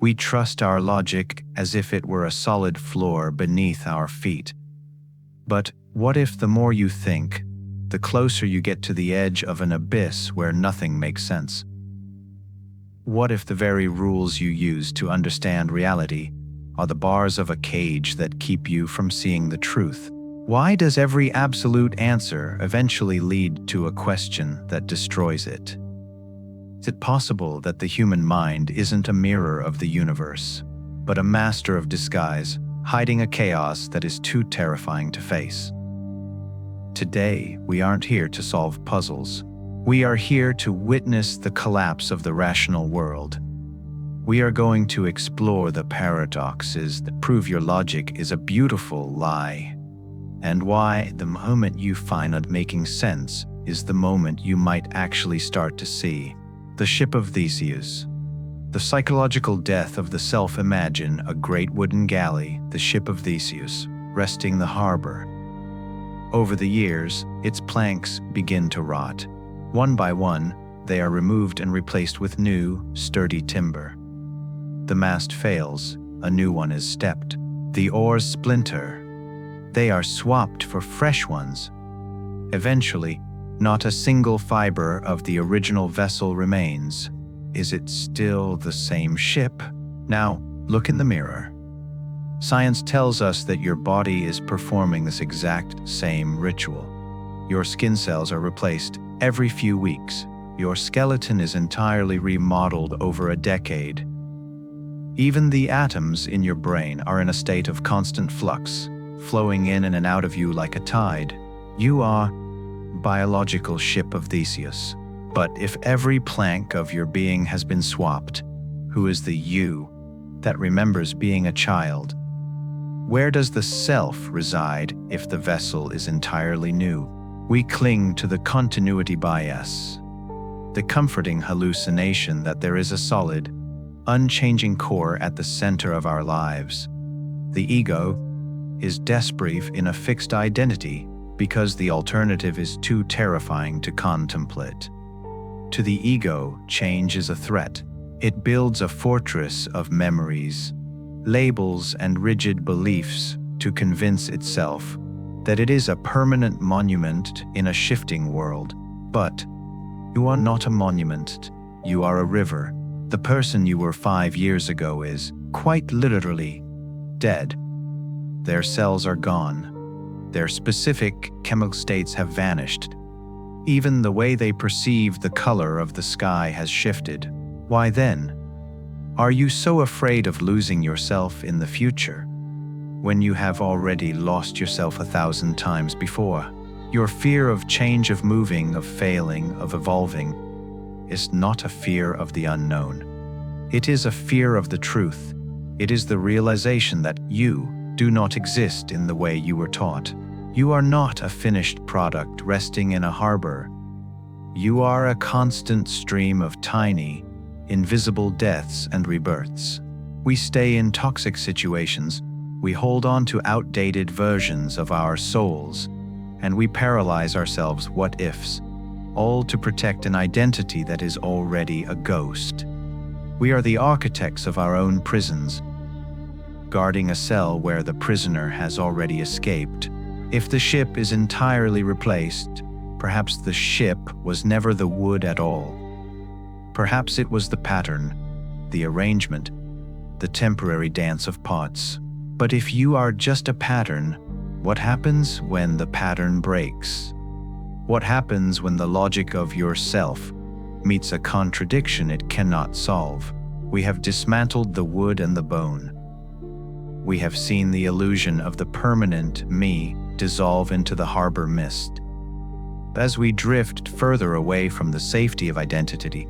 We trust our logic as if it were a solid floor beneath our feet. But what if the more you think, the closer you get to the edge of an abyss where nothing makes sense? What if the very rules you use to understand reality are the bars of a cage that keep you from seeing the truth? Why does every absolute answer eventually lead to a question that destroys it? Is it possible that the human mind isn't a mirror of the universe, but a master of disguise, hiding a chaos that is too terrifying to face? Today, we aren't here to solve puzzles. We are here to witness the collapse of the rational world. We are going to explore the paradoxes that prove your logic is a beautiful lie, and why the moment you find it making sense is the moment you might actually start to see. The ship of Theseus. The psychological death of the self. Imagine a great wooden galley, the ship of Theseus, resting the harbor. Over the years, its planks begin to rot. One by one, they are removed and replaced with new, sturdy timber. The mast fails, a new one is stepped. The oars splinter. They are swapped for fresh ones. Eventually, not a single fiber of the original vessel remains. Is it still the same ship? Now, look in the mirror. Science tells us that your body is performing this exact same ritual. Your skin cells are replaced every few weeks. Your skeleton is entirely remodeled over a decade. Even the atoms in your brain are in a state of constant flux, flowing in and out of you like a tide. You are biological ship of Theseus. But if every plank of your being has been swapped, who is the you that remembers being a child? Where does the self reside if the vessel is entirely new? We cling to the continuity bias, the comforting hallucination that there is a solid, unchanging core at the center of our lives. The ego is desperate in a fixed identity because the alternative is too terrifying to contemplate. To the ego, change is a threat. It builds a fortress of memories, labels, and rigid beliefs to convince itself that it is a permanent monument in a shifting world. But you are not a monument, you are a river. The person you were 5 years ago is, quite literally, dead. Their cells are gone. Their specific chemical states have vanished. Even the way they perceive the color of the sky has shifted. Why then? Are you so afraid of losing yourself in the future, when you have already lost yourself 1,000 times before? Your fear of change, of moving, of failing, of evolving, is not a fear of the unknown. It is a fear of the truth. It is the realization that you do not exist in the way you were taught. You are not a finished product resting in a harbor. You are a constant stream of tiny, invisible deaths and rebirths. We stay in toxic situations, we hold on to outdated versions of our souls, and we paralyze ourselves what-ifs, all to protect an identity that is already a ghost. We are the architects of our own prisons, guarding a cell where the prisoner has already escaped. If the ship is entirely replaced, perhaps the ship was never the wood at all. Perhaps it was the pattern, the arrangement, the temporary dance of parts. But if you are just a pattern, what happens when the pattern breaks? What happens when the logic of yourself meets a contradiction it cannot solve? We have dismantled the wood and the bone. We have seen the illusion of the permanent me dissolve into the harbor mist. As we drift further away from the safety of identity,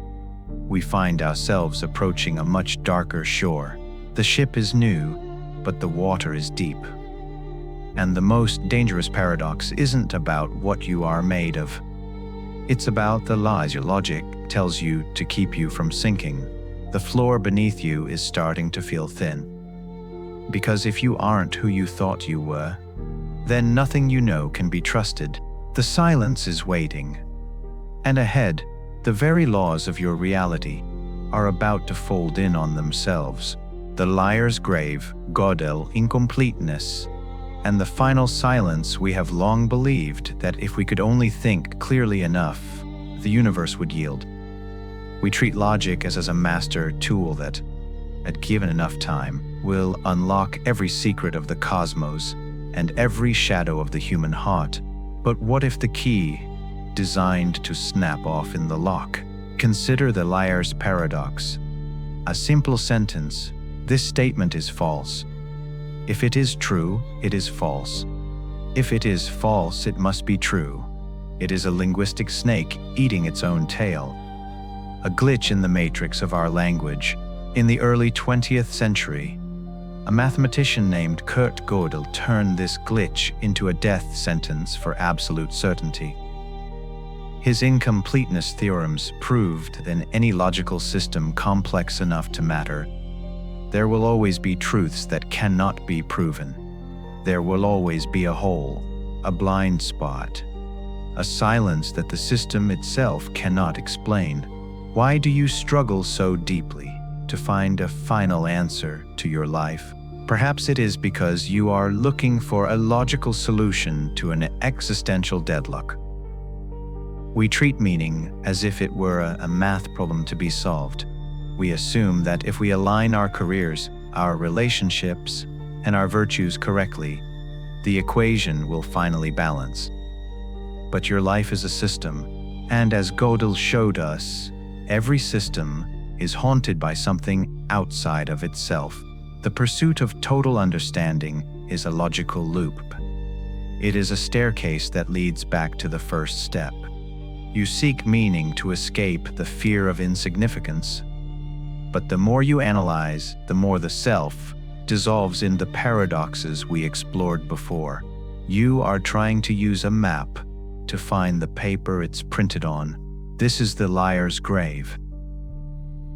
we find ourselves approaching a much darker shore. The ship is new, but the water is deep. And the most dangerous paradox isn't about what you are made of. It's about the lies your logic tells you to keep you from sinking. The floor beneath you is starting to feel thin. Because if you aren't who you thought you were, then nothing you know can be trusted. The silence is waiting. And ahead, the very laws of your reality are about to fold in on themselves. the liar's grave, Gödel, incompleteness, and the final silence. We have long believed that if we could only think clearly enough, the universe would yield. We treat logic as a master tool that, at given enough time, will unlock every secret of the cosmos and every shadow of the human heart. But what if the key, designed to snap off in the lock? Consider the liar's paradox. A simple sentence: this statement is false. If it is true, it is false. If it is false, it must be true. It is a linguistic snake eating its own tail. A glitch in the matrix of our language. In the early 20th century, a mathematician named Kurt Gödel turned this glitch into a death sentence for absolute certainty. His incompleteness theorems proved that in any logical system complex enough to matter, there will always be truths that cannot be proven. There will always be a hole, a blind spot, a silence that the system itself cannot explain. Why do you struggle so deeply to find a final answer to your life? Perhaps it is because you are looking for a logical solution to an existential deadlock. We treat meaning as if it were a math problem to be solved. We assume that if we align our careers, our relationships, and our virtues correctly, the equation will finally balance. But your life is a system, and as Gödel showed us, every system is haunted by something outside of itself. The pursuit of total understanding is a logical loop. It is a staircase that leads back to the first step. You seek meaning to escape the fear of insignificance. But the more you analyze, the more the self dissolves in the paradoxes we explored before. You are trying to use a map to find the paper it's printed on. This is the liar's grave.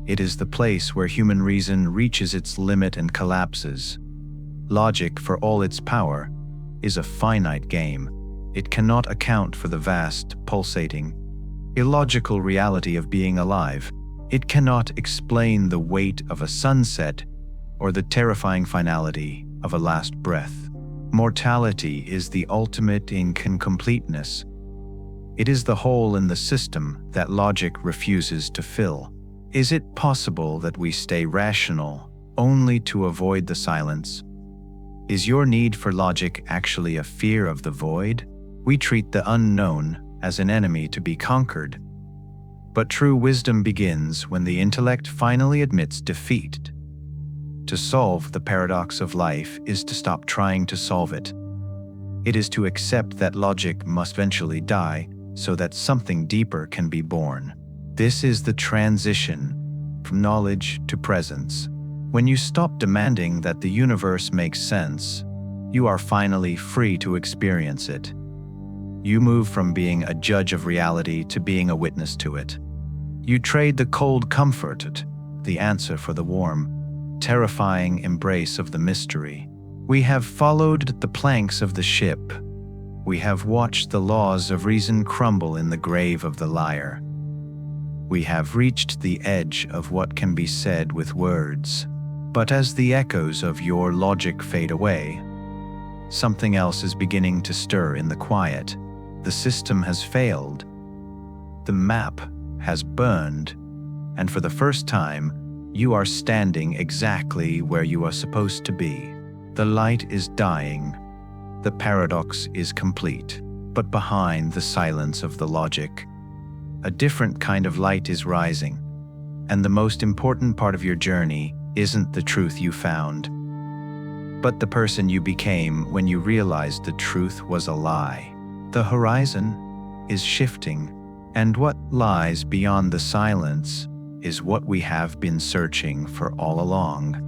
It is the place where human reason reaches its limit and collapses. Logic, for all its power, is a finite game. It cannot account for the vast, pulsating, illogical reality of being alive. It cannot explain the weight of a sunset or the terrifying finality of a last breath. Mortality is the ultimate incompleteness. It is the hole in the system that logic refuses to fill. Is it possible that we stay rational only to avoid the silence? Is your need for logic actually a fear of the void? We treat the unknown as an enemy to be conquered. But true wisdom begins when the intellect finally admits defeat. To solve the paradox of life is to stop trying to solve it. It is to accept that logic must eventually die so that something deeper can be born. This is the transition from knowledge to presence. When you stop demanding that the universe makes sense, you are finally free to experience it. You move from being a judge of reality to being a witness to it. You trade the cold comfort, the answer, for the warm, terrifying embrace of the mystery. We have followed the planks of the ship. We have watched the laws of reason crumble in the grave of the liar. We have reached the edge of what can be said with words. But as the echoes of your logic fade away, something else is beginning to stir in the quiet. The system has failed. The map has burned. And for the first time, you are standing exactly where you are supposed to be. The light is dying. The paradox is complete. But behind the silence of the logic, a different kind of light is rising. And the most important part of your journey isn't the truth you found, but the person you became when you realized the truth was a lie. The horizon is shifting, and what lies beyond the silence is what we have been searching for all along.